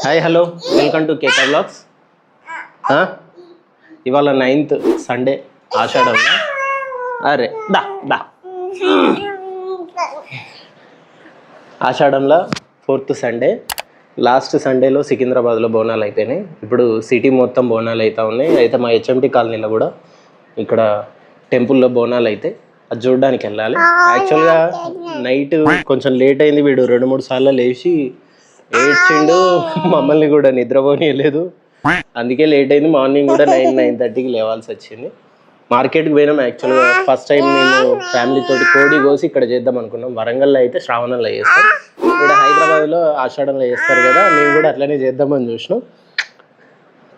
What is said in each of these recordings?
Hi hello welcome to KK blogs. ఇవాళ 9th Sunday ఆషాఢంలో. అరే దా దా ఆషాఢంలో 4th సండే. లాస్ట్ సండేలో సికింద్రాబాద్లో బోనాలు అయిపోయినాయి. ఇప్పుడు సిటీ మొత్తం బోనాలు అవుతూ ఉన్నాయి. అయితే మా హెచ్ఎంటీ కాలనీలో కూడా ఇక్కడ టెంపుల్లో బోనాలు అయితే అది చూడడానికి వెళ్ళాలి. యాక్చువల్గా నైట్ కొంచెం లేట్ అయింది. వీడు 2-3 సార్లు లేచి ఏడ్చిండు, మమ్మల్ని కూడా నిద్రపోనియలేదు. అందుకే లేట్ అయింది. మార్నింగ్ కూడా 9-9:30కి లేవాల్సి వచ్చింది. మార్కెట్కి పోయినాం. యాక్చువల్గా ఫస్ట్ టైం మేము ఫ్యామిలీతో కోడి కోసి ఇక్కడ చేద్దాం అనుకున్నాం. వరంగల్లో అయితే శ్రావణంలో చేస్తాం, ఇక్కడ హైదరాబాద్లో ఆషాఢంలో చేస్తారు కదా, మేము కూడా అట్లనే చేద్దామని చూసినాం.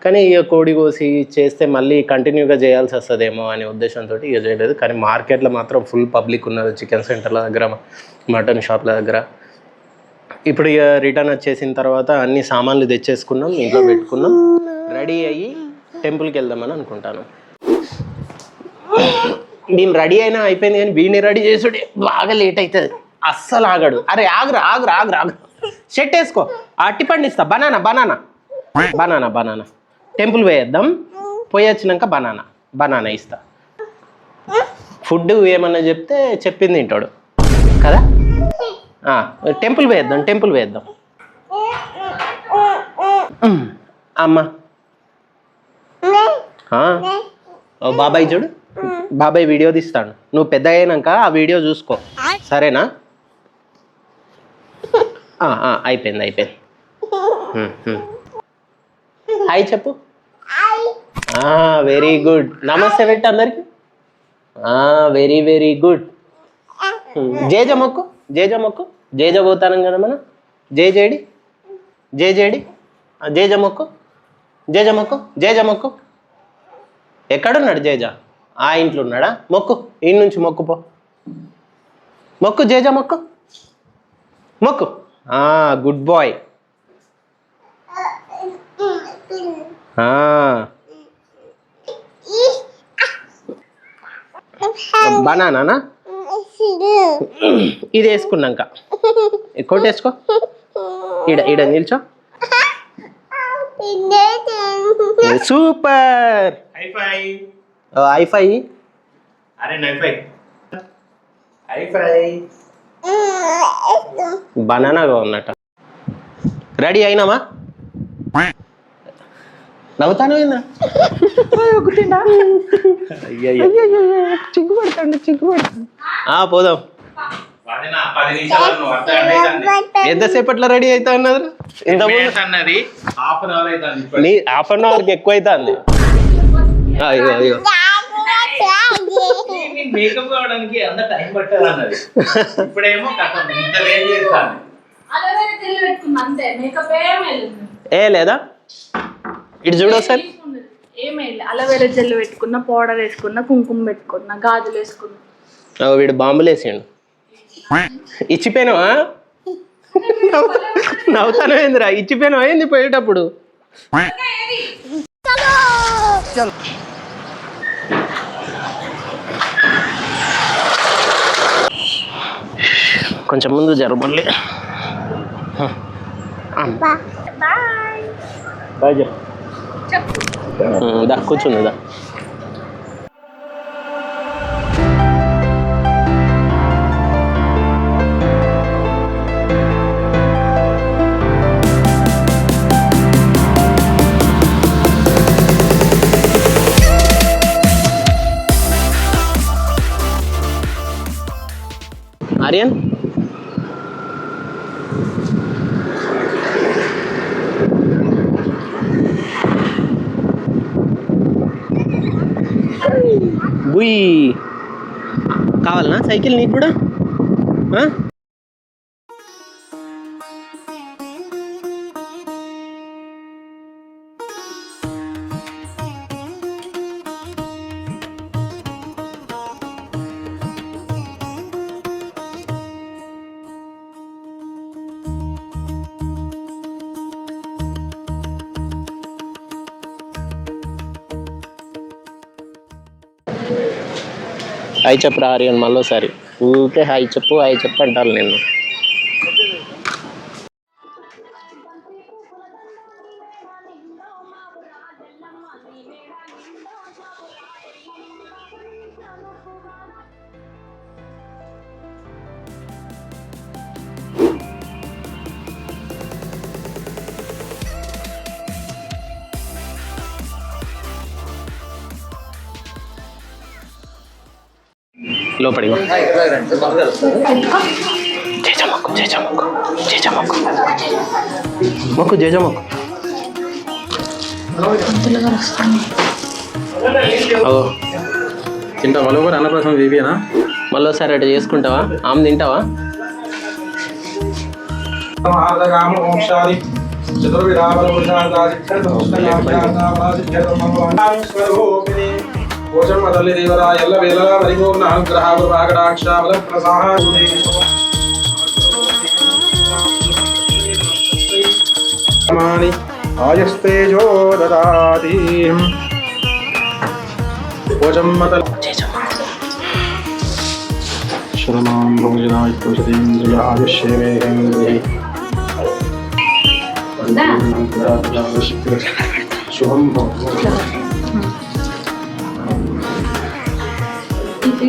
కానీ ఇక కోడి కోసి చేస్తే మళ్ళీ కంటిన్యూగా చేయాల్సి వస్తుందేమో అనే ఉద్దేశంతో ఇక చేయలేదు. కానీ మార్కెట్లో మాత్రం ఫుల్ పబ్లిక్ ఉన్నారు. చికెన్ సెంటర్ల దగ్గర, మటన్ షాప్ల దగ్గర. ఇప్పుడు ఇక రిటర్న్ వచ్చేసిన తర్వాత అన్ని సామాన్లు తెచ్చేసుకున్నాం, ఇంట్లో పెట్టుకున్నాం, రెడీ అయ్యి టెంపుల్కి వెళ్దామని అనుకుంటాను. నేను రెడీ అయినా అయిపోయింది, కానీ వీడిని రెడీ చేసుడే బాగా లేట్ అవుతుంది. అస్సలు ఆగడు. అరే ఆగురా ఆగురా ఆగురా ఆగు, షర్ట్ వేసుకో, అట్టి పండిస్తా, banana banana banana banana. Temple పోయేద్దాం, పోయి వచ్చినాక బనానా ఇస్తా. ఫుడ్ ఏమన్నా చెప్తే చెప్పింది తింటాడు కదా. టెంపుల్ వేద్దాం. అమ్మ బాబాయ్ చూడు, బాబాయ్ వీడియో తీస్తాడు. నువ్వు పెద్ద అయినాక ఆ వీడియో చూసుకో, సరేనా? అయిపోయింది. హాయ్ చెప్పు. Very good. నమస్తే పెట్టు అందరికి. Very very good. జేజ మొక్కు జేజ పోతానం కదా మనం. జేజేడి జేజ మొక్కు. ఎక్కడున్నాడు జేజ? ఆ ఇంట్లో ఉన్నాడా? మొక్కు, ఈ నుంచి మొక్కుపో. మొక్కు జేజ మొక్కు. Good bye. బనానా ఇది వేసుకున్నాక కొట్టేసుకో. ఈడ నిల్చో. సూపర్. హైఫై. బనానాగా ఉన్నట్ట. రెడీ అయినామా? నవ్వుతాను ఏందా? చిగ్గుపడతాడు. పోదాం. ఎంతసేపట్లో రెడీ అవుతా అన్నది? హాఫ్ అన్ అవర్కి ఎక్కువ అవుతుంది. అయ్యో మేకప్ కావడానికి అంత టైం పట్టదు అన్నది. ఇప్పుడేమో లేదా ఇటు చూడు ఒకసారి. అలోవేరా జెల్ పెట్టుకున్నా, పౌడర్ వేసుకున్నా, కుంకుమ పెట్టుకున్నా, గాజులు వేసుకున్నా. వీడు బాంబులు వేసాడు. ఇచ్చిపోయినావా? నవ్వుతాను ఏందిరా? ఇచ్చిపోయినావా ఏంది పోయేటప్పుడు? కొంచెం ముందు జరగండి. బాయ్ దా, కూర్చుంది దా. ఆర్యన్ గుయ్ కావాలనా సైకిల్ నీకు కూడా? హాయ్ చెప్పు ఆర్యన్. మళ్ళీసారి ఊరికే హాయ్ చెప్పు అంటాను నేను. లోపలికి జేజమ్మకు జేజమ్మకు జేజమ్మకు మొక్కు జేజమ్మకు తింటా వాళ్ళు కూడా అన్నప్రసం చేపియనా మళ్ళీ ఒకసారి అట్లా చేసుకుంటావా ఆమె తింటావా తల్లి దేవరా ఎల్ల వేళలా పరిపూర్ణ అనుగ్రహ కటాక్ష బల ప్రసాహ ఆయస్తేజో దదాతి భోజమ్మతల్ శరణాం భోజనాయ తుషతీంద్రియ ఆయుష్యేవేంద్రియ శుభం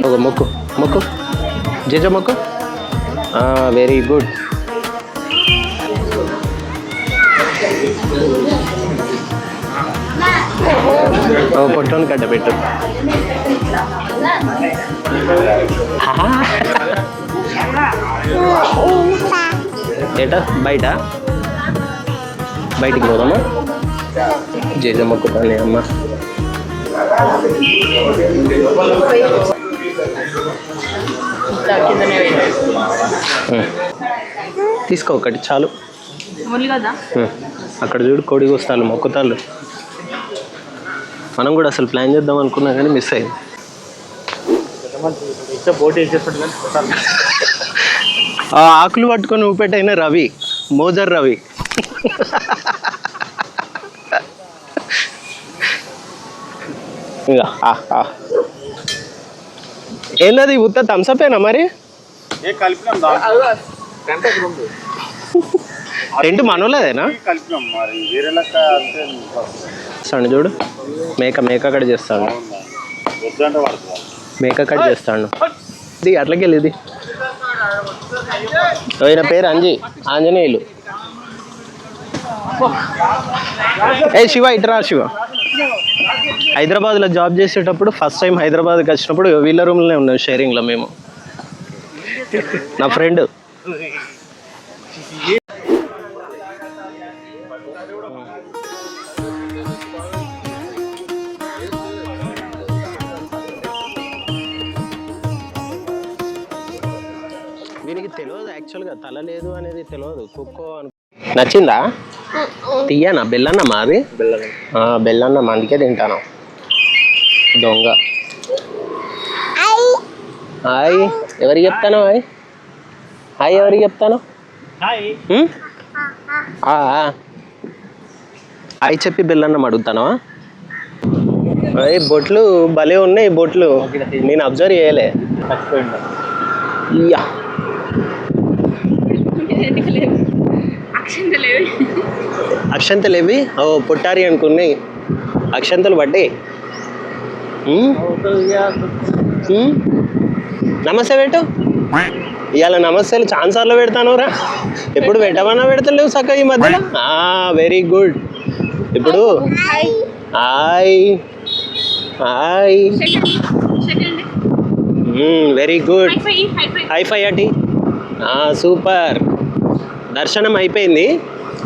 ఒక మొక్కు మొక్కు జేజ మొక్కు వెరీ గుడ్ పొట్టోని కట్ట పెట్టు ఏటా బయటికి పోదామా జేజ మొక్కుతానే అమ్మ తీసుకో ఒకటి చాలు అక్కడ చూడు కోడి కోస్తాలు మొక్కుతాళ్ళు మనం కూడా అసలు ప్లాన్ చేద్దాం అనుకున్నా కానీ మిస్ అయింది ఆ ఆకులు పట్టుకొని ఊపెట్టయిన రవి మోజర్ రవి ఇంకా ఏందది ఉత్త థమ్సపేనా మరి టెంట్ మనోలేదేనా చూడు చూడు మేక కట్ చేస్తాడు మేక కట్ చేస్తాడు ఇది అట్లకి వెళ్ళి ఇది ఆయన పేరు ఆంజనేయులు శివ ఇట్రా శివ హైదరాబాద్లో జాబ్ చేసేటప్పుడు ఫస్ట్ టైం హైదరాబాద్కి వచ్చినప్పుడు వీళ్ళ రూమ్లోనే ఉన్నాం షేరింగ్లో మేము నా ఫ్రెండ్ వీనికి తెలియదు యాక్చువల్గా తల లేదు అనేది తెలియదు కుక్కో అను నచ్చిందా తీయనా బెల్లన్న మాది బెల్లన్న అందుకే తింటాను దొంగ హాయ్ ఎవరికి చెప్తాను హాయ్ ఎవరికి చెప్తాను హాయ్ చెప్పి బెల్లన్నం అడుగుతానా బొట్లు భలే ఉన్నాయి బొట్లు నేను అబ్జర్వ్ చేయలే ఇయ్యా అక్షంతలు ఏవి ఓ పుట్టారి అనుకున్నాయి అక్షంతలు పడ్డాయి నమస్తే పెట్టు ఇవాళ నమస్తేలు ఛాన్సార్లు పెడతాను రా ఎప్పుడు పెట్టమన్నా పెడతలేవు సక్క ఈ మధ్యలో వెరీ గుడ్ ఇప్పుడు hi hi very good hi fi అటి సూపర్ దర్శనం అయిపోయింది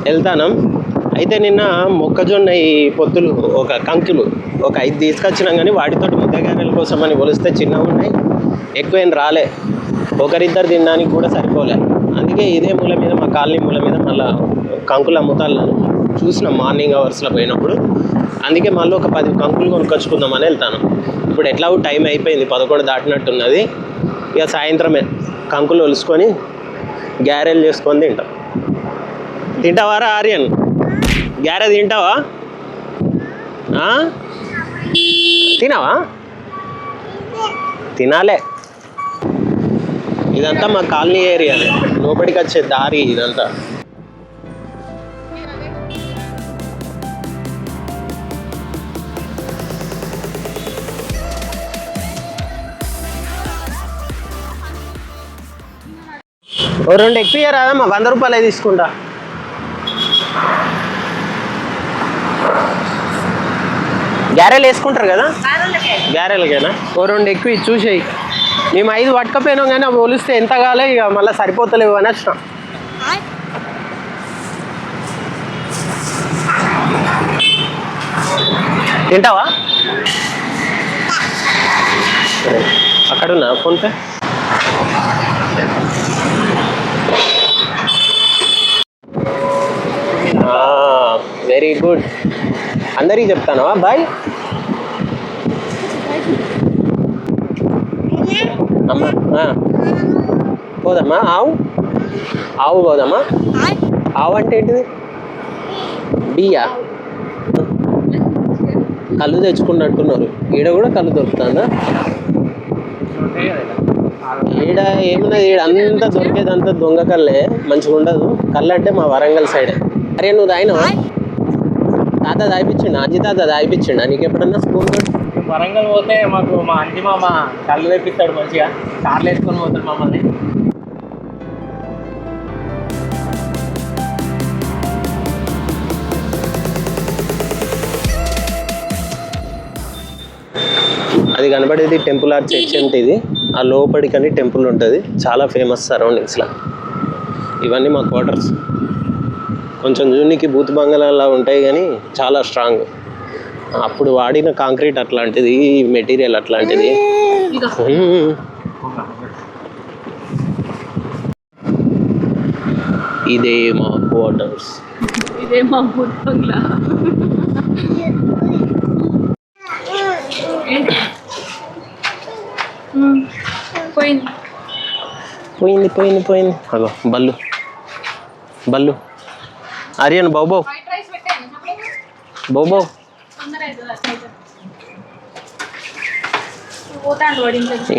వెళ్తాను అయితే నిన్న మొక్కజొన్న ఈ పొత్తులు కంకులు ఒక 5 తీసుకొచ్చినాం కానీ వాటితోటి ముద్దగారెల కోసం అని కొలిస్తే చిన్నగా ఉన్నాయి ఎక్కువేం రాలే ఒకరిద్దరు తినడానికి కూడా సరిపోలే అందుకే ఇదే మూల మీద మా కాలనీ మూల మీద మళ్ళీ కంకులు అమ్ముతాను చూసిన మార్నింగ్ అవర్స్లో పోయినప్పుడు అందుకే మళ్ళీ ఒక 10 కంకులు కొనుక్కొచ్చుకుందామని వెళ్తాను ఇప్పుడు ఎట్లా టైం అయిపోయింది 11 దాటినట్టున్నది ఇక సాయంత్రమే కంకులు ఒలుసుకొని గ్యారెలు చేసుకొని తింటావారా ఆర్యన్ గ్యారె తింటావా తినావా తినాలే ఇదంతా మా కాలనీ ఏరియానే లోపలికి వచ్చే దారి ఇదంతా ఓ 2 ఎక్కువ రాదమ్మా 100 రూపాయలే తీసుకుంటా గ్యారెలు వేసుకుంటారు కదా గ్యారెలకేనా ఓ 2 ఎక్కువ చూసేయి మేము 5 పట్టుకపోయినాం కానీ అవి పోలిస్తే ఎంత కాలే ఇక మళ్ళీ సరిపోతలేవు అని వచ్చినాం. తింటావా? అక్కడున్నా ఫోన్పే. Very good. అందరికి చెప్తానవా బాయ్? అమ్మా పోదమ్మా. ఆవు పోదమ్మా. ఆవు అంటే ఏంటిది? బియ్యా? కళ్ళు తెచ్చుకున్నట్టున్నారు. ఈడ కూడా కళ్ళు దొరుకుతుందా? ఈడ ఏమున్నది, ఈడ అంతా దొరికేదంతా దొంగ కళ్ళే, మంచిగా ఉండదు. కళ్ళు అంటే మా వరంగల్ సైడే. అరే నువ్వు తాగినావా? తాత తాగిపించిండు, అజ్జి తాత తాగిపించిండా నీకు ఎప్పుడన్నా స్కూల్ తోటి? వరంగల్ పోతే మాకు మా అంటి మామ కళ్ళు తెప్పిస్తాడు, మంచిగా కార్లు వేసుకొని పోతాడు మమ్మల్ని. అది కనబడేది టెంపుల్ ఆర్చ్ హెచ్ఎంటీది. ఆ లోపలికని టెంపుల్ ఉంటుంది, చాలా ఫేమస్ సరౌండింగ్స్లో. ఇవన్నీ మా క్వార్టర్స్. కొంచెం జూనికి బూత్ బంగళాలా ఉంటాయి కానీ చాలా స్ట్రాంగ్. అప్పుడు వాడిన కాంక్రీట్ అట్లాంటిది, మెటీరియల్ అట్లాంటిది. ఇదే మా క్వార్టర్స్. ఇదే మా బూత్ బంగ్లా. పోయింది పోయింది పోయింది పోయింది. అగో బల్లు బల్లు. ఆర్యన్ బాబో బాబో.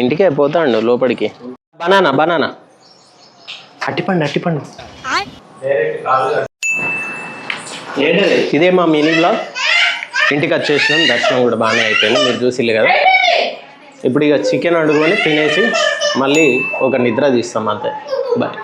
ఇంటికే పోతాండు లోపలికి. Banana banana. అట్టిపండు అట్టిపండు. ఇదే మా మినీ బ్లాగ్. ఇంటికి వచ్చేసినాం, దర్శనం కూడా బాగానే అయిపోయింది, మీరు చూసిల్లు కదా. ఇప్పుడు ఇక చికెన్ వండుకొని తినేసి మళ్ళీ ఒక నిద్ర తీస్తాం అంతే. బాయ్.